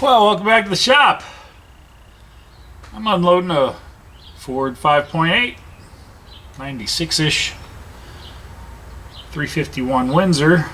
Well, welcome back to the shop. I'm unloading a Ford 5.8, 96-ish, 351 Windsor.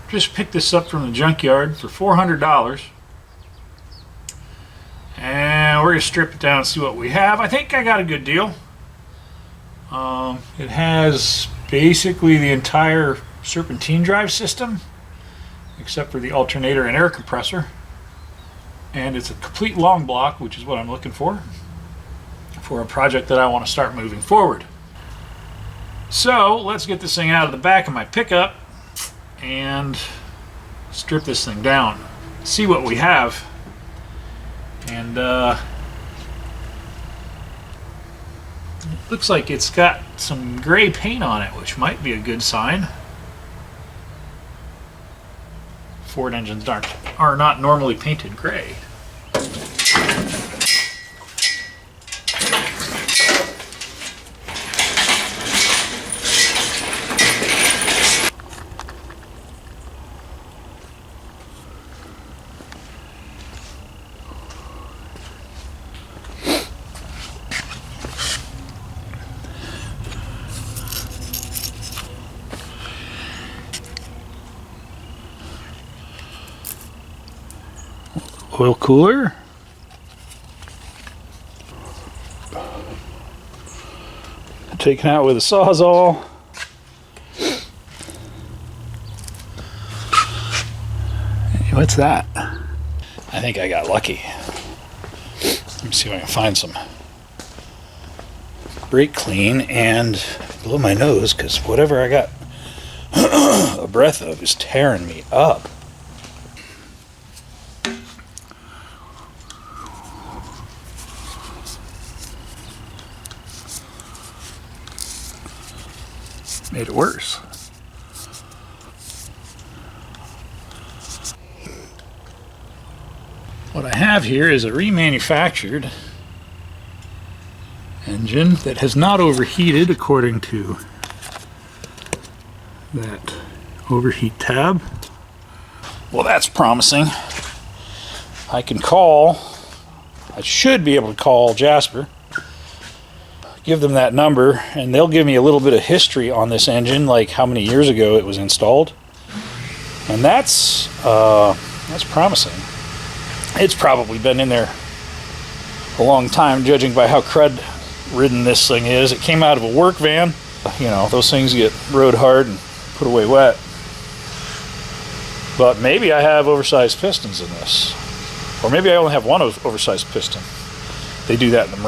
Just picked this up from the junkyard for $400. And we're going to strip it down and see what we have. I think I got a good deal. It has basically the entire serpentine drive system, except for the alternator and air compressor. And it's a complete long block, which is what I'm looking for a project that I want to start moving forward. So let's get this thing out of the back of my pickup and strip this thing down, see what we have. And it looks like it's got some gray paint on it, which might be a good sign. Ford engines are not normally painted gray. Oil cooler. Taken out with a Sawzall. Hey, what's that? I think I got lucky. Let me see if I can find some brake clean and blow my nose, because whatever I got a breath of is tearing me up. Made it worse. What I have here is a remanufactured engine that has not overheated according to that overheat tab. Well, that's promising. I should be able to call Jasper, give them that number, and they'll give me a little bit of history on this engine, like how many years ago it was installed. And that's promising. It's probably been in there a long time, judging by how crud-ridden this thing is. It came out of a work van. You know, those things get rode hard and put away wet. But maybe I have oversized pistons in this. Or maybe I only have one oversized piston. They do that in the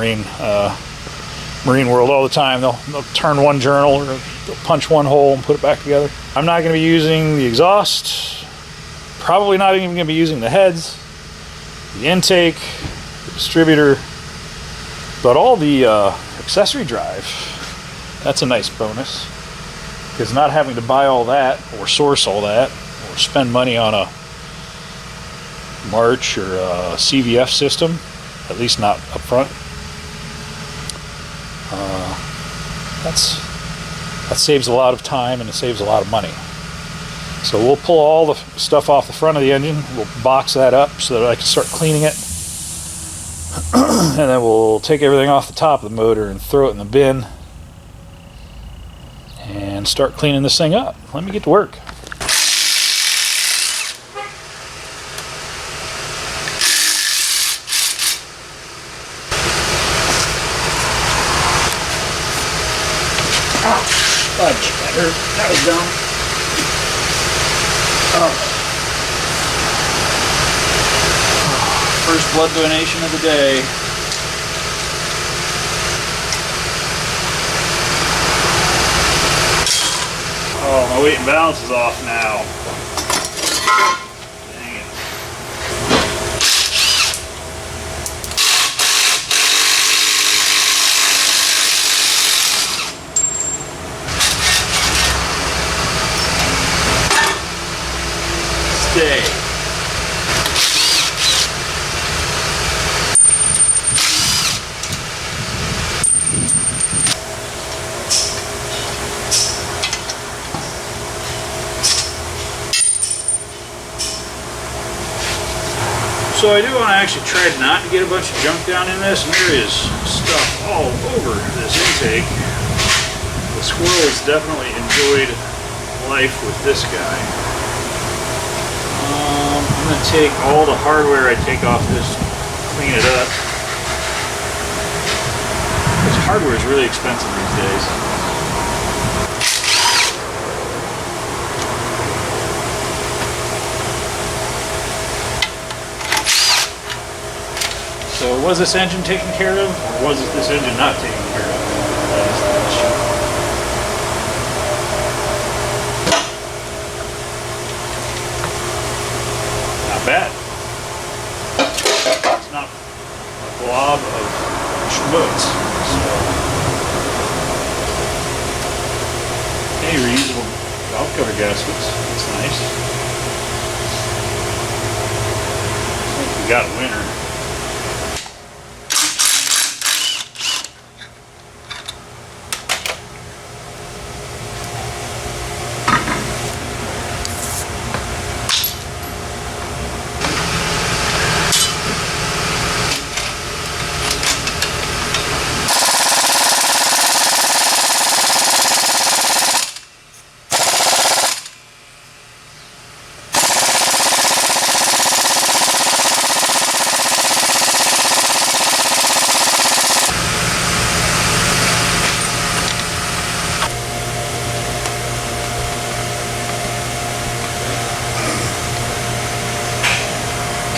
marine world all the time. They'll turn one journal, or they'll punch one hole and put it back together. I'm not going to be using the exhaust, probably not even going to be using the heads, the intake, the distributor, but all the accessory drive. That's a nice bonus, because not having to buy all that or source all that or spend money on a March or a CVF system, at least not up front. That saves a lot of time and it saves a lot of money. So we'll pull all the stuff off the front of the engine. We'll box that up so that I can start cleaning it. And then we'll take everything off the top of the motor and throw it in the bin and start cleaning this thing up. Let me get to work. Fudge, that was dumb. First blood donation of the day. Oh, my weight and balance is off now. Dang it. Stay. So I do want to actually try not to get a bunch of junk down in this, and there is stuff all over this intake. The squirrels definitely enjoyed life with this guy. I'm going to take all the hardware I take off this, clean it up. This hardware is really expensive these days. So was this engine taken care of, or was this engine not taken care of? That is the question. Not bad. It's not a blob of schmutz. So any reusable valve cover gaskets. That's nice. I think we got a winner.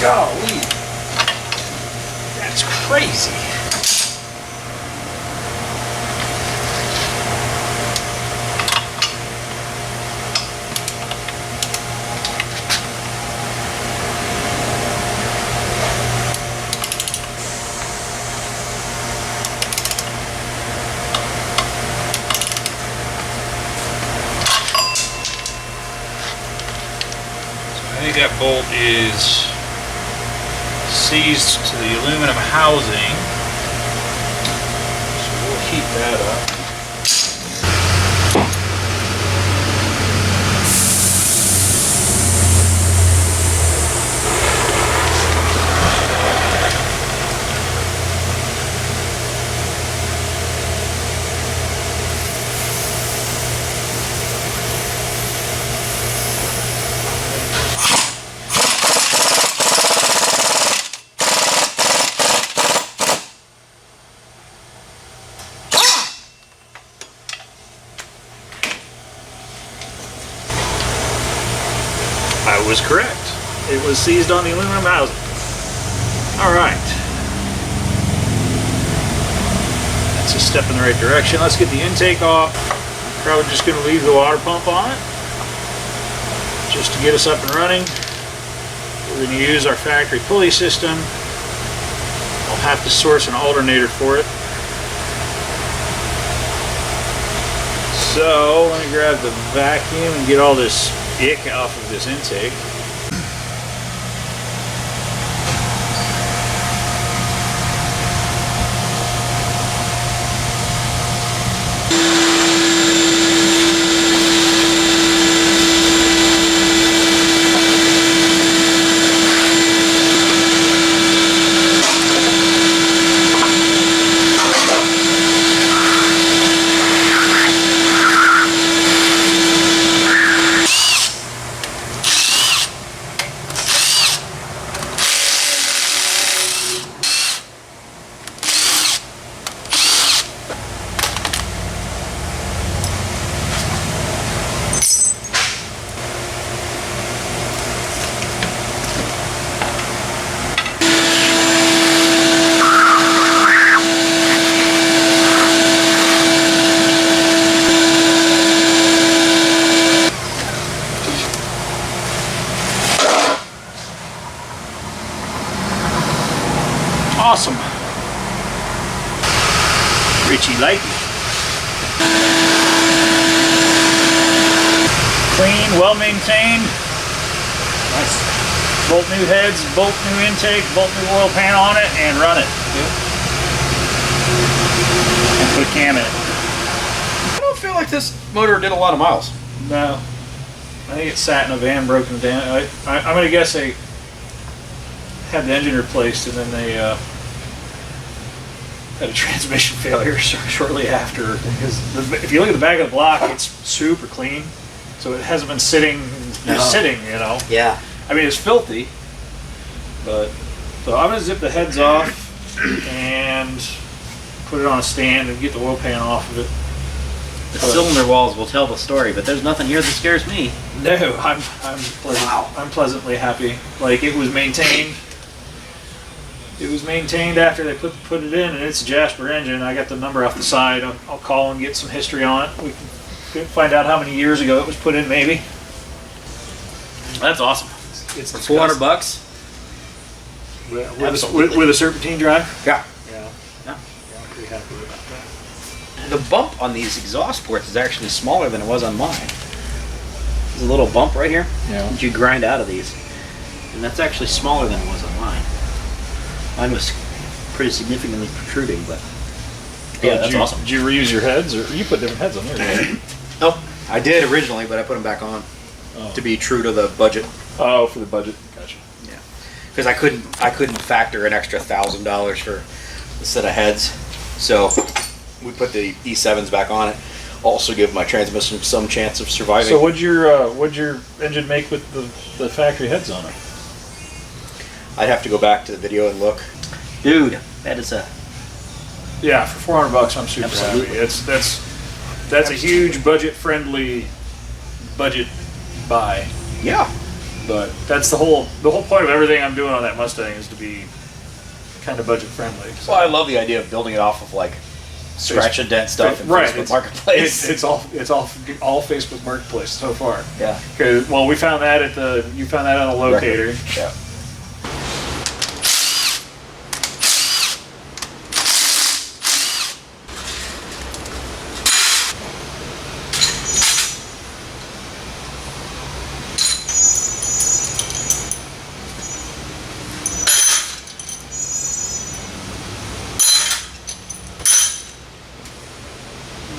Golly, that's crazy. So I think that bolt is seized to the aluminum housing, so we'll heat that up. I was correct. It was seized on the aluminum housing. All right. That's a step in the right direction. Let's get the intake off. I'm probably just going to leave the water pump on it just to get us up and running. We're going to use our factory pulley system. I'll have to source an alternator for it. So let me grab the vacuum and get all this ick off of this intake. Awesome. Richie likey. Clean, well maintained. Nice. Bolt new heads, bolt new intake, bolt new oil pan on it, and run it. Yep. And put a cam in it. I don't feel like this motor did a lot of miles. No. I think it sat in a van broken down. I'm going to guess had the engine replaced, and then they had a transmission failure shortly after. Because if you look at the back of the block, it's super clean, so it hasn't been sitting, just sitting, you know. Yeah. I mean, it's filthy, but so I'm gonna zip the heads off and put it on a stand and get the oil pan off of it. The cylinder walls will tell the story, but there's nothing here that scares me. No, I'm pleasantly happy. Like, it was maintained. It was maintained after they put it in, and it's a Jasper engine. I got the number off the side. I'll call and get some history on it. We can find out how many years ago it was put in, maybe. That's awesome. It's For $400 bucks. With a serpentine drive. Yeah. Yeah. Yeah. I'm pretty happy with that. The bump on these exhaust ports is actually smaller than it was on mine. There's a little bump right here that you grind out of these, and that's actually smaller than it was on mine. Mine was pretty significantly protruding, but yeah, that's awesome. Did you reuse your heads, or you put different heads on there? Right? Nope, I did originally, but I put them back on to be true to the budget. Oh, for the budget. Gotcha. Yeah, because I couldn't factor an extra $1,000 for a set of heads, so we put the E7s back on it. Also give my transmission some chance of surviving. So what'd your engine make with the factory heads on it? I'd have to go back to the video and look. Dude, that is a... Yeah, for $400 I'm super Absolutely. happy. That's a huge budget-friendly budget buy. Yeah. But that's the whole point of everything I'm doing on that Mustang is to be kind of budget-friendly. So. Well, I love the idea of building it off of like scratch and dent stuff in right, Facebook Marketplace. It's all Facebook Marketplace so far. Yeah. Well, we found that you found that on the locator. Yeah.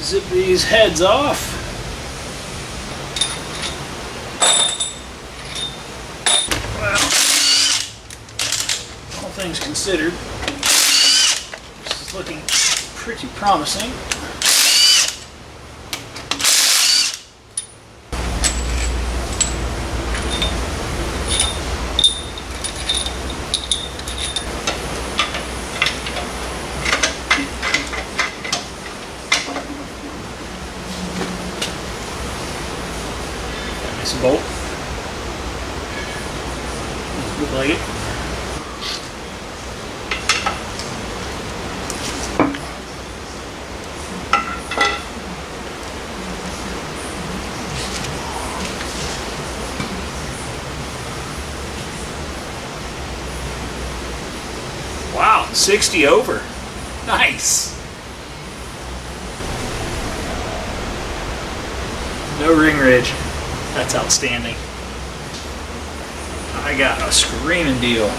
Zip these heads off. Well, all things considered, this is looking pretty promising. Nice bolt. Look like it. Wow, 60 over. Nice. No ring ridge. That's outstanding. I got a screaming deal.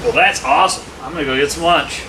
Well, that's awesome. I'm gonna go get some lunch.